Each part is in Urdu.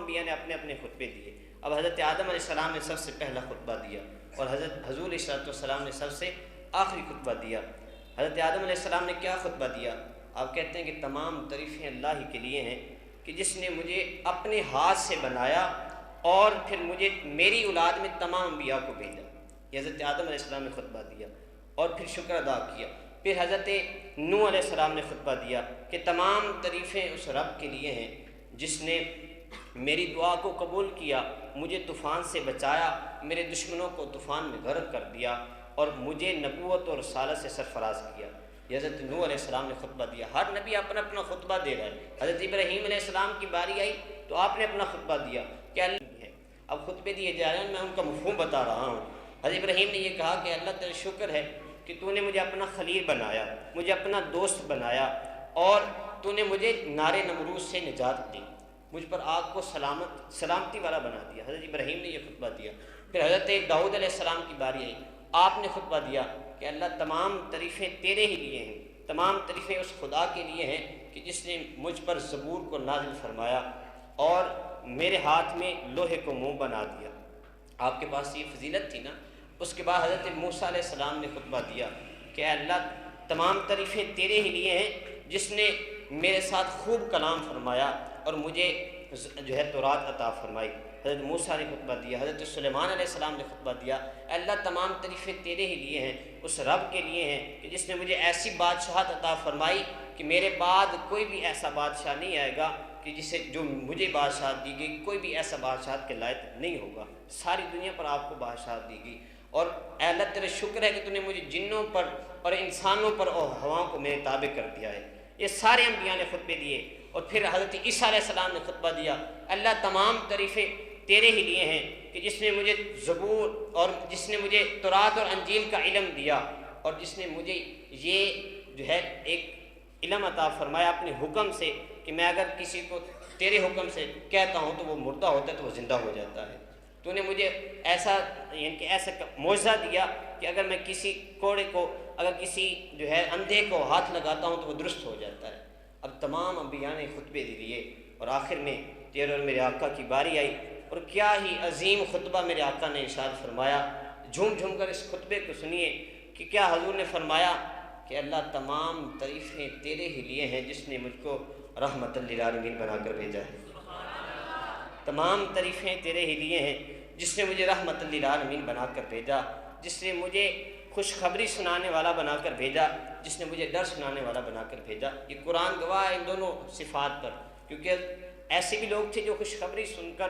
انبیاء نے اپنے اپنے خطبے دیے۔ اب حضرت آدم علیہ السلام نے سب سے پہلا خطبہ دیا اور حضرت حضور علیہ السلام نے سب سے آخری خطبہ دیا۔ حضرت آدم علیہ السلام نے کیا خطبہ دیا؟ آپ کہتے ہیں کہ تمام تعریفیں اللہ ہی کے لیے ہیں کہ جس نے مجھے اپنے ہاتھ سے بنایا اور پھر مجھے میری اولاد میں تمام انبیاء کو بھیجا۔ یہ حضرت آدم علیہ السلام نے خطبہ دیا اور پھر شکر ادا کیا۔ پھر حضرت نوح علیہ السلام نے خطبہ دیا کہ تمام تعریفیں اس رب کے لیے ہیں جس نے میری دعا کو قبول کیا، مجھے طوفان سے بچایا، میرے دشمنوں کو طوفان میں غرق کر دیا اور مجھے نبوت اور رسالت سے سرفراز کیا۔ یہ حضرت نوح علیہ السلام نے خطبہ دیا۔ ہر نبی اپنا اپنا خطبہ دے رہا ہے۔ حضرت ابراہیم علیہ السلام کی باری آئی تو آپ نے اپنا خطبہ دیا کہ اللہ ہے۔ اب خطبے دیے جا رہے ہیں، میں ان کا مفہوم بتا رہا ہوں۔ حضرت ابراہیم نے یہ کہا کہ اللہ تیرا شکر ہے کہ تو نے مجھے اپنا خلیل بنایا، مجھے اپنا دوست بنایا اور تو نے مجھے نار نمرود سے نجات دی، مجھ پر آگ کو سلامتی والا بنا دیا۔ حضرت ابراہیم نے یہ خطبہ دیا۔ پھر حضرت داؤد علیہ السلام کی باری آئی، آپ نے خطبہ دیا کہ اللہ تمام تعریفیں تیرے ہی لیے ہیں، تمام تعریفیں اس خدا کے لیے ہیں کہ جس نے مجھ پر زبور کو نازل فرمایا اور میرے ہاتھ میں لوہے کو منہ بنا دیا۔ آپ کے پاس یہ فضیلت تھی نا۔ اس کے بعد حضرت موسیٰ علیہ السلام نے خطبہ دیا کہ اے اللہ تمام تعریفیں تیرے ہی لیے ہیں جس نے میرے ساتھ خوب کلام فرمایا اور مجھے جو ہے تورات عطا فرمائی۔ حضرت موسیٰ نے خطبہ دیا۔ حضرت سلیمان علیہ السلام نے خطبہ دیا، اے اللہ تمام تعریفیں تیرے ہی لیے ہیں، اس رب کے لیے ہیں کہ جس نے مجھے ایسی بادشاہت عطا فرمائی کہ میرے بعد کوئی بھی ایسا بادشاہ نہیں آئے گا کہ جسے جو مجھے بادشاہت دی گئی کوئی بھی ایسا بادشاہت کے لائق نہیں ہوگا، ساری دنیا پر آپ کو بادشاہت دی گئی۔ اور اے اللہ تیرا شکر ہے کہ تو نے مجھے جنوں پر اور انسانوں پر اور ہواؤں کو میرے تابع کر دیا ہے۔ یہ سارے انبیاء نے خطبے دیے۔ اور پھر حضرت عیسیٰ علیہ السلام نے خطبہ دیا، اللہ تمام تعریفیں تیرے ہی لیے ہیں کہ جس نے مجھے زبور اور جس نے مجھے تورات اور انجیل کا علم دیا اور جس نے مجھے یہ جو ہے ایک علم عطا فرمایا اپنے حکم سے کہ میں اگر کسی کو تیرے حکم سے کہتا ہوں تو وہ مردہ ہوتا ہے تو وہ زندہ ہو جاتا ہے۔ تو نے مجھے ایسا یعنی کہ ایسا معجزہ دیا کہ اگر میں کسی کوڑے کو اگر کسی جو ہے اندھے کو ہاتھ لگاتا ہوں تو وہ درست ہو جاتا ہے۔ اب تمام انبیاء نے خطبے دیے اور آخر میں تیرے اور میرے آقا کی باری آئی اور کیا ہی عظیم خطبہ میرے آقا نے ارشاد فرمایا۔ جھوم جھوم کر اس خطبے کو سنیے کہ کیا حضور نے فرمایا کہ اللہ تمام تعریفیں تیرے ہی لیے ہیں جس نے مجھ کو رحمت للعالمین بنا کر بھیجا ہے۔ تمام تعریفیں تیرے ہی لیے ہیں جس نے مجھے رحمت للعالمین بنا کر بھیجا، جس نے مجھے خوشخبری سنانے والا بنا کر بھیجا، جس نے مجھے ڈر سنانے والا بنا کر بھیجا۔ یہ قرآن گواہ ہے ان دونوں صفات پر، کیونکہ ایسے بھی لوگ تھے جو خوشخبری سن کر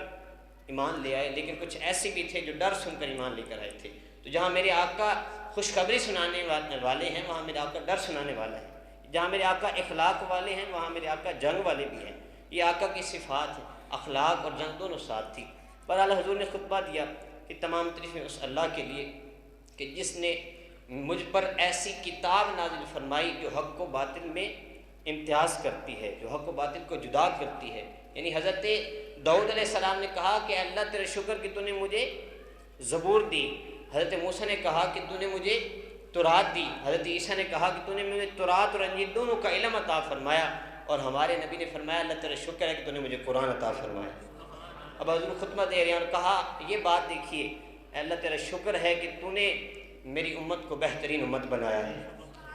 ایمان لے آئے، لیکن کچھ ایسے بھی تھے جو ڈر سن کر ایمان لے کر آئے تھے۔ تو جہاں میرے آقا خوشخبری سنانے والے ہیں وہاں میرے آقا ڈر سنانے والا ہے، جہاں میرے آقا اخلاق والے ہیں وہاں میرے آقا جنگ والے بھی ہیں۔ یہ آقا کی صفات ہیں، اخلاق اور جنگ دونوں ساتھ تھی۔ بہرحال حضور نے خطبہ دیا کہ تمام تعریفیں اس اللہ کے لیے کہ جس نے مجھ پر ایسی کتاب نازل فرمائی جو حق و باطل میں امتیاز کرتی ہے، جو حق و باطل کو جدا کرتی ہے۔ یعنی حضرت داؤد علیہ السلام نے کہا کہ اللہ تیرے شکر کہ تو نے مجھے زبور دی۔ حضرت موسیٰ نے کہا کہ تو نے مجھے تورات دی۔ حضرت عیسیٰ نے کہا کہ تو نے مجھے تورات اور انجیل دونوں کا علم عطا فرمایا۔ اور ہمارے نبی نے فرمایا اللہ تیرا شکر ہے کہ تو نے مجھے قرآن عطا فرمایا۔ اب حضور خطبہ دے رہے ہیں اور کہا یہ بات دیکھیے، اللہ تیرا شکر ہے کہ تو نے میری امت کو بہترین امت بنایا ہے۔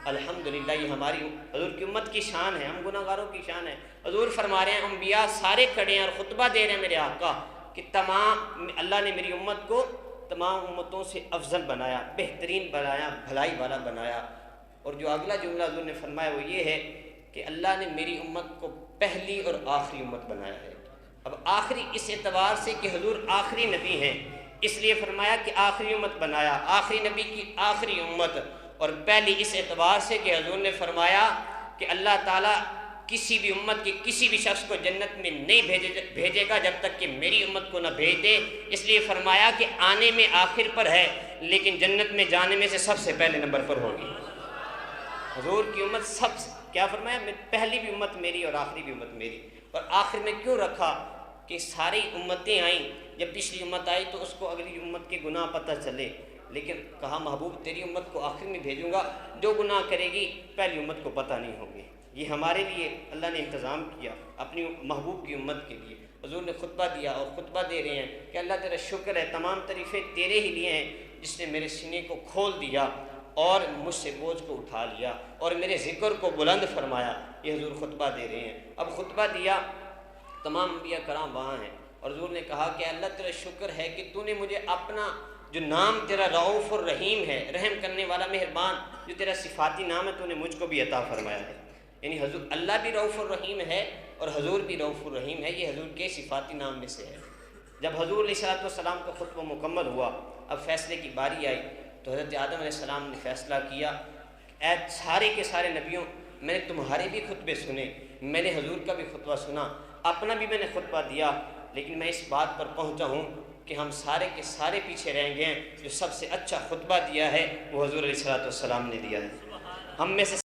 الحمدللہ یہ ہماری حضور کی امت کی شان ہے، ہم گناہ گاروں کی شان ہے۔ حضور فرما رہے ہیں انبیاء سارے کھڑے ہیں اور خطبہ دے رہے ہیں میرے آقا کہ تمام اللہ نے میری امت کو تمام امتوں سے افضل بنایا، بہترین بنایا، بھلائی والا بنایا۔ اور جو اگلا جملہ حضور نے فرمایا وہ یہ ہے کہ اللہ نے میری امت کو پہلی اور آخری امت بنایا ہے۔ اب آخری اس اعتبار سے کہ حضور آخری نبی ہیں، اس لیے فرمایا کہ آخری امت بنایا، آخری نبی کی آخری امت، اور پہلی اس اعتبار سے کہ حضور نے فرمایا کہ اللہ تعالیٰ کسی بھی امت کے کسی بھی شخص کو جنت میں نہیں بھیجے گا جب تک کہ میری امت کو نہ بھیج دے۔ اس لیے فرمایا کہ آنے میں آخر پر ہے لیکن جنت میں جانے میں سے سب سے پہلے نمبر پر ہوگی۔ حضور کی امت سب سے کیا فرمایا، پہلی بھی امت میری اور آخری بھی امت میری۔ اور آخر میں کیوں رکھا کہ ساری امتیں آئیں، جب پچھلی امت آئی تو اس کو اگلی امت کے گناہ پتہ چلے، لیکن کہا محبوب تیری امت کو آخر میں بھیجوں گا، جو گناہ کرے گی پہلی امت کو پتہ نہیں ہوں گے۔ یہ ہمارے لیے اللہ نے انتظام کیا اپنی محبوب کی امت کے لیے۔ حضور نے خطبہ دیا اور خطبہ دے رہے ہیں کہ اللہ تیرا شکر ہے، تمام تعریفیں تیرے ہی لیے ہیں جس نے میرے سینے کو کھول دیا اور مجھ سے بوجھ کو اٹھا لیا اور میرے ذکر کو بلند فرمایا۔ یہ حضور خطبہ دے رہے ہیں۔ اب خطبہ دیا، تمام انبیاء کرام وہاں ہیں، اور حضور نے کہا کہ اللہ تیرا شکر ہے کہ تو نے مجھے اپنا جو نام تیرا رؤوف الرحیم ہے، رحم کرنے والا مہربان، جو تیرا صفاتی نام ہے، تو نے مجھ کو بھی عطا فرمایا ہے۔ یعنی حضور اللہ بھی رؤوف الرحیم ہے اور حضور بھی رؤوف الرحیم ہے، یہ حضور کے صفاتی نام میں سے ہے۔ جب حضور علیہ السلام کا خطبہ مکمل ہوا، اب فیصلے کی باری آئی، تو حضرت آدم علیہ السلام نے فیصلہ کیا، اے سارے کے سارے نبیوں، میں نے تمہارے بھی خطبے سنے، میں نے حضور کا بھی خطبہ سنا، اپنا بھی میں نے خطبہ دیا، لیکن میں اس بات پر پہنچا ہوں کہ ہم سارے کے سارے پیچھے رہ گئے ہیں، جو سب سے اچھا خطبہ دیا ہے وہ حضور علیہ السلام نے دیا ہے۔ ہم میں سے